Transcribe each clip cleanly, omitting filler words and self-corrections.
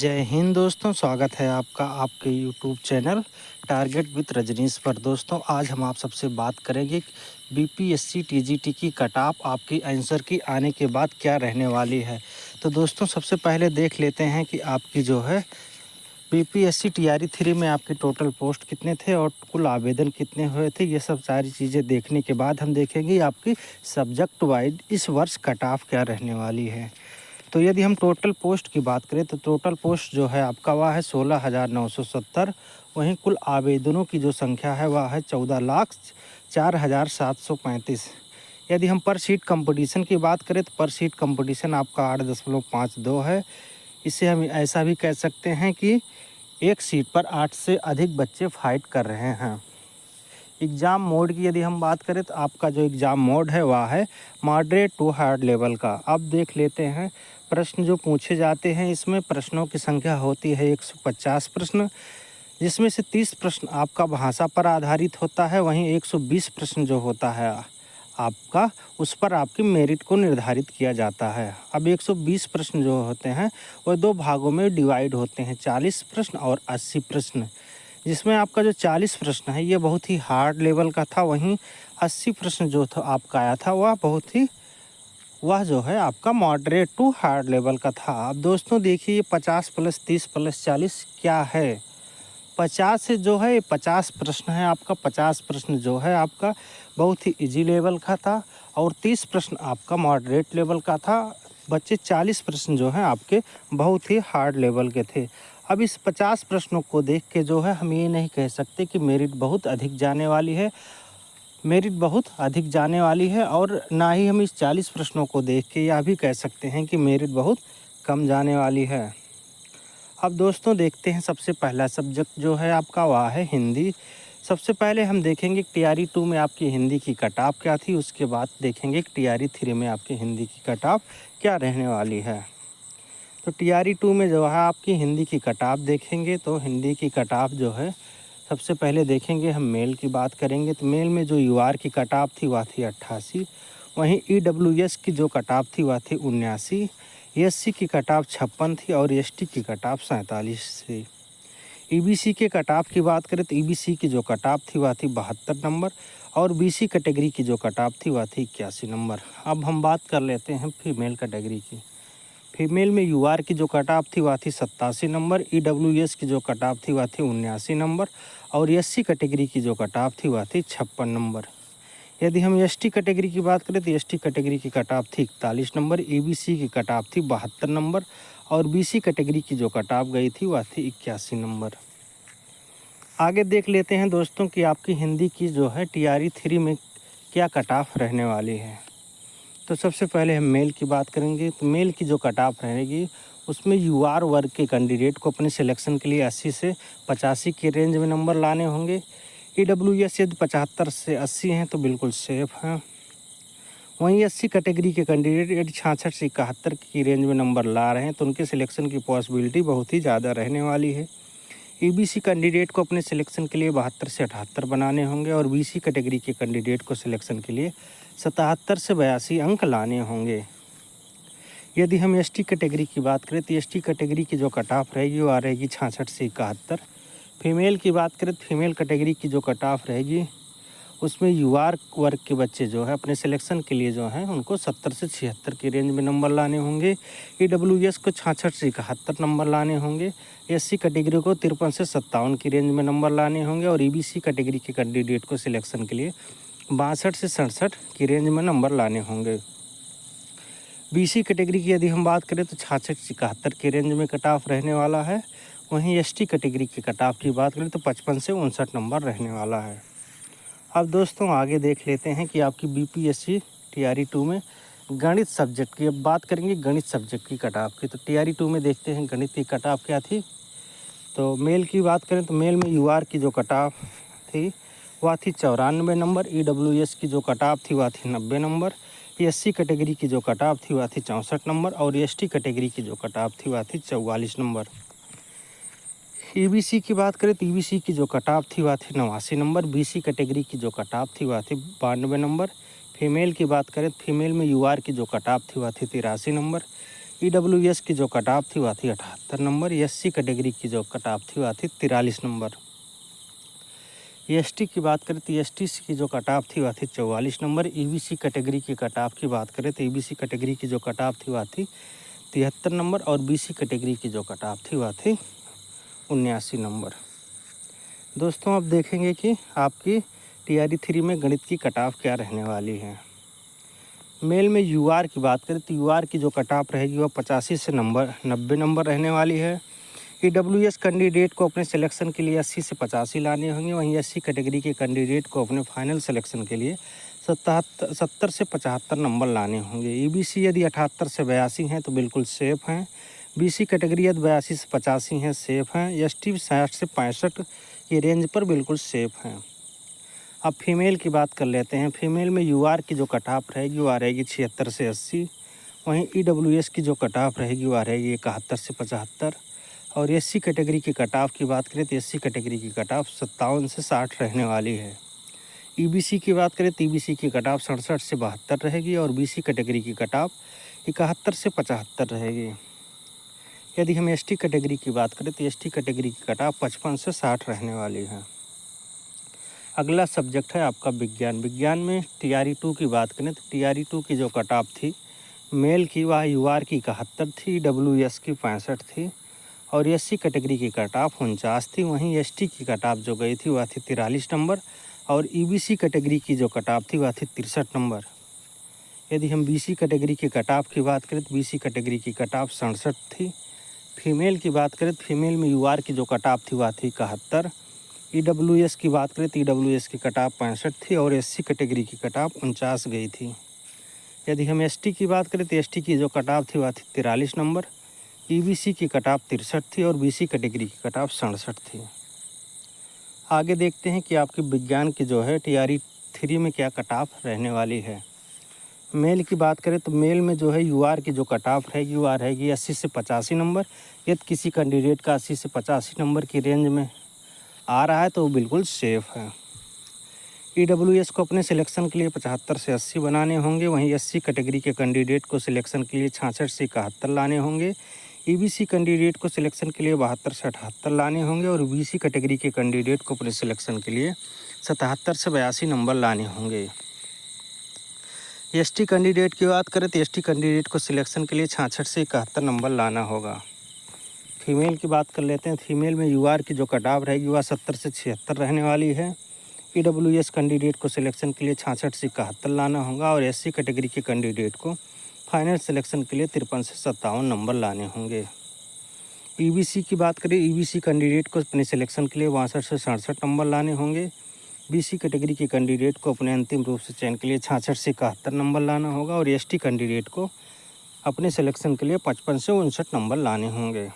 जय हिंद दोस्तों, स्वागत है आपका आपके YouTube channel target with Rajneesh पर। दोस्तों आज हम आप सबसे बात करेंगे बीपीएससी टीजीटी की कट ऑफ आपकी आंसर की आने के बाद क्या रहने वाली है। तो दोस्तों सबसे पहले देख लेते हैं कि आपकी जो है बीपीएससी टीआरई 3 में आपके टोटल पोस्ट कितने थे और कुल आवेदन कितने हुए थे। ये सब सारी चीज़ें देखने के बाद हम देखेंगे आपकी सब्जेक्ट वाइज इस वर्ष कट ऑफ क्या रहने वाली है। तो यदि हम टोटल पोस्ट की बात करें तो टोटल पोस्ट जो है आपका वह है 16,970। वहीं कुल आवेदनों की जो संख्या है वह है 14,04,735। यदि हम पर सीट कंपटीशन की बात करें तो पर सीट कंपटीशन आपका 8.52 है। इसे हम ऐसा भी कह सकते हैं कि एक सीट पर 8 से अधिक बच्चे फाइट कर रहे हैं। एग्ज़ाम मोड की यदि हम बात करें तो आपका जो एग्ज़ाम मोड है वह है मॉडरेट टू हार्ड लेवल का। अब देख लेते हैं प्रश्न जो पूछे जाते हैं। इसमें प्रश्नों की संख्या होती है 150 प्रश्न, जिसमें से 30 प्रश्न आपका भाषा पर आधारित होता है। वहीं 120 प्रश्न जो होता है आपका उस पर आपकी मेरिट को निर्धारित किया जाता है। अब 120 प्रश्न जो होते हैं वह दो भागों में डिवाइड होते हैं, 40 प्रश्न और 80 प्रश्न। जिसमें आपका जो 40 प्रश्न है ये बहुत ही हार्ड लेवल का था। वहीं 80 प्रश्न जो था आपका आया था वह जो है आपका मॉडरेट टू हार्ड लेवल का था। अब दोस्तों देखिए 50 + 30 + 40 क्या है। 50 से जो है 50 प्रश्न है आपका। 50 प्रश्न जो है आपका बहुत ही इजी लेवल का था और 30 प्रश्न आपका मॉडरेट लेवल का था। बच्चे 40 प्रश्न जो हैं आपके बहुत ही हार्ड लेवल के थे। अब इस 50 प्रश्नों को देख के जो है हम ये नहीं कह सकते कि मेरिट बहुत अधिक जाने वाली है। मेरिट बहुत अधिक जाने वाली है और ना ही हम इस 40 प्रश्नों को देख के यह भी कह सकते हैं कि मेरिट बहुत कम जाने वाली है। अब दोस्तों देखते हैं सबसे पहला सब्जेक्ट जो है आपका वह है हिंदी। सबसे पहले हम देखेंगे टीआरई 2 में आपकी हिंदी की कट ऑफ क्या थी। उसके बाद देखेंगे टीआरई 3 में आपकी हिंदी की कट ऑफ क्या रहने वाली है। तो टीआरई 2 में जो है आपकी हिंदी की कट ऑफ देखेंगे तो हिंदी की कट ऑफ जो है सबसे पहले देखेंगे हम मेल की बात करेंगे तो मेल में जो यूआर की कट ऑफ थी वह थी 88। वहीं ईडब्ल्यूएस की जो कट ऑफ थी वह थी 79। एससी की कट ऑफ 56 थी और एसटी की कट ऑफ 47 थी। ईबीसी के कट ऑफ की बात करें तो ईबीसी की जो कट ऑफ थी वह थी 72 नंबर और बीसी कैटेगरी की जो कट ऑफ थी वह थी 81 नंबर। अब हम बात कर लेते हैं फीमेल कैटेगरी की। फीमेल में यूआर की जो कट ऑफ थी वह थी 87 नंबर। ईडब्ल्यूएस की जो कट ऑफ थी वह थी 79 नंबर और एससी कैटेगरी की जो कट ऑफ थी वह थी 56 नंबर। यदि हम एसटी कैटेगरी की बात करें तो एसटी कैटेगरी की कट ऑफ थी 41 नंबर। ईबीसी की कट ऑफ थी 72 नंबर और बीसी कैटेगरी की जो कट ऑफ गई थी वह थी 81 नंबर। आगे देख लेते हैं दोस्तों कि आपकी हिंदी की जो है टीआरई 3 में क्या कट ऑफ रहने वाली है। तो सबसे पहले हम मेल की बात करेंगे तो मेल की जो कट ऑफ रहेगी उसमें यूआर वर्ग के कैंडिडेट को अपने सिलेक्शन के लिए 80 से 85 के रेंज में नंबर लाने होंगे। ईडब्ल्यूएस यदि 75 से 80 हैं तो बिल्कुल सेफ हैं। वहीं एससी कैटेगरी के कैंडिडेट यदि 66 से 71 की रेंज में नंबर ला रहे हैं तो उनके सिलेक्शन की पॉसिबिलिटी बहुत ही ज़्यादा रहने वाली है। ईबीसी कैंडिडेट को अपने सिलेक्शन के लिए 72 से 78 बनाने होंगे और बीसी कैटेगरी के कैंडिडेट को सिलेक्शन के लिए 77 से 82 अंक लाने होंगे। यदि हम एसटी कैटेगरी की बात करें तो एसटी कैटेगरी की जो कट ऑफ रहेगी वो आ रहेगी 66 से 71। फीमेल की बात करें तो फीमेल कैटेगरी की जो कट ऑफ रहेगी उसमें यूआर वर्ग के बच्चे जो है अपने सिलेक्शन के लिए जो हैं उनको 70 से 76 की रेंज में नंबर लाने होंगे। ईडब्ल्यूएस को 66 से 71 नंबर लाने होंगे। एससी कैटेगरी को 53 से 57 की रेंज में नंबर लाने होंगे और ईबीसी कैटेगरी के कैंडिडेट को सिलेक्शन के लिए 62 से 67 की रेंज में नंबर लाने होंगे। बीसी कैटेगरी की यदि हम बात करें तो 66 से 71 की रेंज में कट ऑफ रहने वाला है। वहीं एसटी कैटेगरी के कट ऑफ की बात करें तो 55 से 59 नंबर रहने वाला है। अब दोस्तों आगे देख लेते हैं कि आपकी बीपीएससी टीआरई 2 में गणित सब्जेक्ट की अब बात करेंगे। गणित सब्जेक्ट की कट ऑफ की तो टीआरई 2 में देखते हैं गणित की कट ऑफ क्या थी। तो मेल की बात करें तो मेल में यूआर की जो कट ऑफ थी वह थी 94 नंबर। ईडब्ल्यूएस की जो कट ऑफ थी वह थी 90 नंबर। एससी कैटेगरी की जो कट ऑफ थी वह थी 64 नंबर और एसटी कैटेगरी की जो कट ऑफ थी वह थी 44 नंबर। ईबीसी की बात करें तो ईबीसी की जो कट ऑफ थी वह थी 89 नंबर। बीसी कैटेगरी की जो कट ऑफ थी वह थी 92 नंबर। फीमेल की बात करें तो फीमेल में यूआर की जो कट ऑफ थी वह थी 83 नंबर। EWS की जो कट ऑफ थी वह थी 78 नंबर। SC कैटेगरी की जो कट ऑफ थी वह थी 43 नंबर। ST की बात करें तो ST की जो कट ऑफ थी वह थी 44 नंबर। EBC कैटेगरी की कट ऑफ की बात करें तो EBC कैटेगरी की जो कट ऑफ थी वह थी 73 नंबर और BC कैटेगरी की जो कट ऑफ थी वह थी 79 नंबर। दोस्तों अब देखेंगे कि आपकी TRE 3 में गणित की कट ऑफ क्या रहने वाली है। मेल में UR की बात करें तो UR की जो कट ऑफ रहेगी वह 85 से 90 नंबर रहने वाली है। EWS कैंडिडेट को अपने सिलेक्शन के लिए 80 से 85 लाने होंगे। वहीं SC कैटेगरी के कैंडिडेट को अपने फाइनल सिलेक्शन के लिए 70 से 75 नंबर लाने होंगे। EBC यदि 78 से 82 हैं तो बिल्कुल सेफ़ हैं। BC कैटेगरी यदि 82 से 85 हैं, सेफ़ हैं। ST 60 से 65 की रेंज पर बिल्कुल सेफ़ हैं। अब फीमेल की बात कर लेते हैं। फीमेल में UR की जो कट ऑफ रहेगी वह रहेगी 76 से 80। वहीं EWS की जो कट ऑफ रहेगी वह रहेगी 71 से 75। और SC कैटेगरी की कट ऑफ की बात करें तो SC कैटेगरी की कट ऑफ 57 से 60 रहने वाली है। EBC की बात करें तो EBC की कट ऑफ 67 से 72 रहेगी और BC कैटेगरी की कट ऑफ 71 से 75 रहेगी। यदि हम ST कैटेगरी की बात करें तो ST कैटेगरी की कट ऑफ 55 से 60 रहने वाली है। अगला सब्जेक्ट है आपका विज्ञान। विज्ञान में TRE 2 की बात करें तो TRE 2 की जो कट ऑफ थी मेल की वह UR की 71 थी, EWS की 65 थी और SC कैटेगरी की कट ऑफ 49 थी। वहीं ST की कट ऑफ जो गई थी वह थी 43 नंबर और EBC कैटेगरी की जो कट ऑफ थी वह थी 63 नंबर। यदि हम BC कैटेगरी की कट ऑफ की बात करें तो BC कैटेगरी की कट ऑफ 67 थी। फीमेल की बात करें तो फीमेल में UR की जो कट ऑफ थी वह थी 71। EWS की बात करें तो EWS की कट ऑफ 65 थी और SC कैटेगरी की कट ऑफ 49 गई थी। यदि हम ST की बात करें तो ST की जो कट ऑफ थी वह थी 43 नंबर। EBC की कट ऑफ 63 थी और BC कैटेगरी की कट ऑफ 67 थी। आगे देखते हैं कि आपकी विज्ञान की जो है TRE 3 में क्या कट ऑफ रहने वाली है। मेल की बात करें तो मेल में जो है UR की जो कट ऑफ रहेगी वह रहेगी 80 से 85 नंबर। यदि किसी कैंडिडेट का 80 से 85 नंबर की रेंज में आ रहा है तो वो बिल्कुल सेफ़ है। EWS को अपने सिलेक्शन के लिए 75 से 80 बनाने होंगे। वहीं SC कैटेगरी के कैंडिडेट को सिलेक्शन के लिए 66 से 71 लाने होंगे। EBC कैंडिडेट को सिलेक्शन के लिए 72 से 78 लाने होंगे और BC कैटेगरी के कैंडिडेट को अपने सिलेक्शन के लिए 77 से 82 नंबर लाने होंगे। ST कैंडिडेट की बात करें तो ST कैंडिडेट को सिलेक्शन के लिए 66 से 71 नंबर लाना होगा। फीमेल की बात कर लेते हैं। फीमेल में UR की जो कट ऑफ रहेगी वह 70 से 76 रहने वाली है। EWS कैंडिडेट को सिलेक्शन के लिए 66 से 71 लाना होगा और SC कैटेगरी के कैंडिडेट को फाइनल सिलेक्शन के लिए 53 से 57 नंबर लाने होंगे। EBC की बात करें, EBC कैंडिडेट को अपने सिलेक्शन के लिए 62 से 67 नंबर लाने होंगे। BC कैटेगरी के कैंडिडेट को अपने अंतिम रूप से चयन के लिए 66 से 71 नंबर लाना होगा और ST कैंडिडेट को अपने सिलेक्शन के लिए 55 से 59 नंबर लाने होंगे।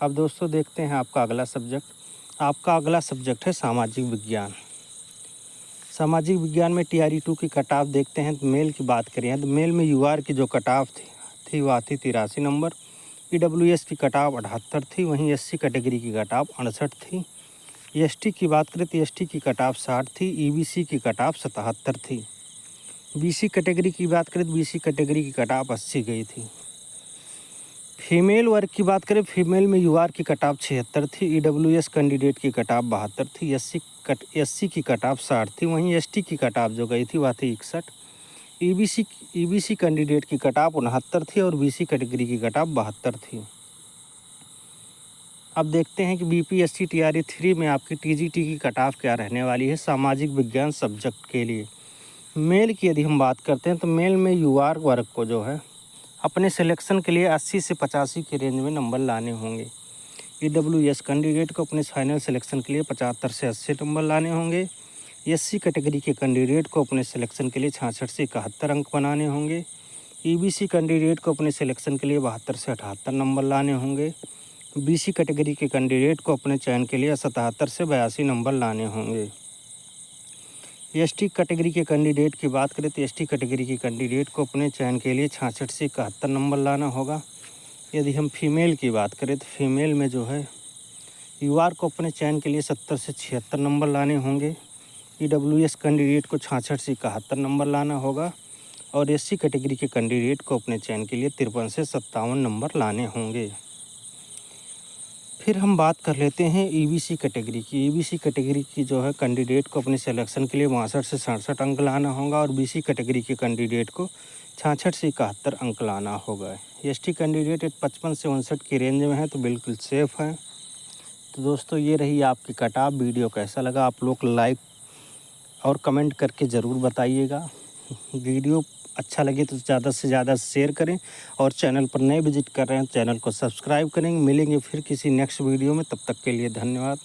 अब दोस्तों देखते हैं आपका अगला सब्जेक्ट। आपका अगला सब्जेक्ट है सामाजिक विज्ञान। सामाजिक विज्ञान में TRE 2 की कट ऑफ देखते हैं। तो मेल की बात करें तो मेल में UR की जो कट ऑफ थी वह थी 83 नंबर। EWS की कट ऑफ 78 थी। वहीं SC कैटेगरी की कट ऑफ 68 थी। ST की बात करें तो ST की कट ऑफ 60 थी। EBC की कट ऑफ 77 थी। BC कैटेगरी की बात करें तो BC कैटेगरी की कट ऑफ 80 गई थी। फीमेल वर्ग की बात करें, फीमेल में UR की कट ऑफ 76 थी। EWS कैंडिडेट की कट ऑफ 72 थी। SC की कट ऑफ 60 थी। वहीं ST की कट ऑफ जो गई थी वह थी 61। EBC कैंडिडेट की कट ऑफ 69 थी और BC कैटेगरी की कट ऑफ 72 थी। अब देखते हैं कि BPSC TRE 3 में आपकी TGT की कट ऑफ क्या रहने वाली है सामाजिक विज्ञान सब्जेक्ट के लिए। मेल की यदि हम बात करते हैं तो मेल में UR वर्ग को जो है अपने सिलेक्शन के लिए 80 से 85 की रेंज में नंबर लाने होंगे। EWS कैंडिडेट को अपने फाइनल सिलेक्शन के लिए 75 से 80 नंबर लाने होंगे। SC कैटेगरी के कैंडिडेट को अपने सिलेक्शन के लिए 66 से 71 अंक बनाने होंगे। EBC कैंडिडेट को अपने सिलेक्शन के लिए 72 से 78 नंबर लाने होंगे। BC कैटेगरी के कैंडिडेट को अपने चयन के लिए 77 से 82 नंबर लाने होंगे। ST कैटेगरी के कैंडिडेट की बात करें तो ST कैटेगरी के कैंडिडेट को अपने चयन के लिए 66 से 71 नंबर लाना होगा। यदि हम फीमेल की बात करें तो फीमेल में जो है UR को अपने चयन के लिए 70 से 76 नंबर लाने होंगे। EWS कैंडिडेट को 66 से 71 नंबर लाना होगा और SC कैटेगरी के कैंडिडेट को अपने चयन के लिए 53 से 57 नंबर लाने होंगे। फिर हम बात कर लेते हैं EBC कैटेगरी की। EBC कैटेगरी की जो है कैंडिडेट को अपने सिलेक्शन के लिए 62 से 67 अंक लाना होगा और BC कैटेगरी के कैंडिडेट को 66 से 71 अंक लाना होगा। ST कैंडिडेट 55 से 59 की रेंज में है तो बिल्कुल सेफ़ है। तो दोस्तों ये रही आपकी कट ऑफ। वीडियो कैसा लगा आप लोग लाइक और कमेंट करके ज़रूर बताइएगा। वीडियो अच्छा लगे तो ज़्यादा से ज़्यादा शेयर करें और चैनल पर नए विजिट कर रहे हैं चैनल को सब्सक्राइब करेंगे। मिलेंगे फिर किसी नेक्स्ट वीडियो में, तब तक के लिए धन्यवाद।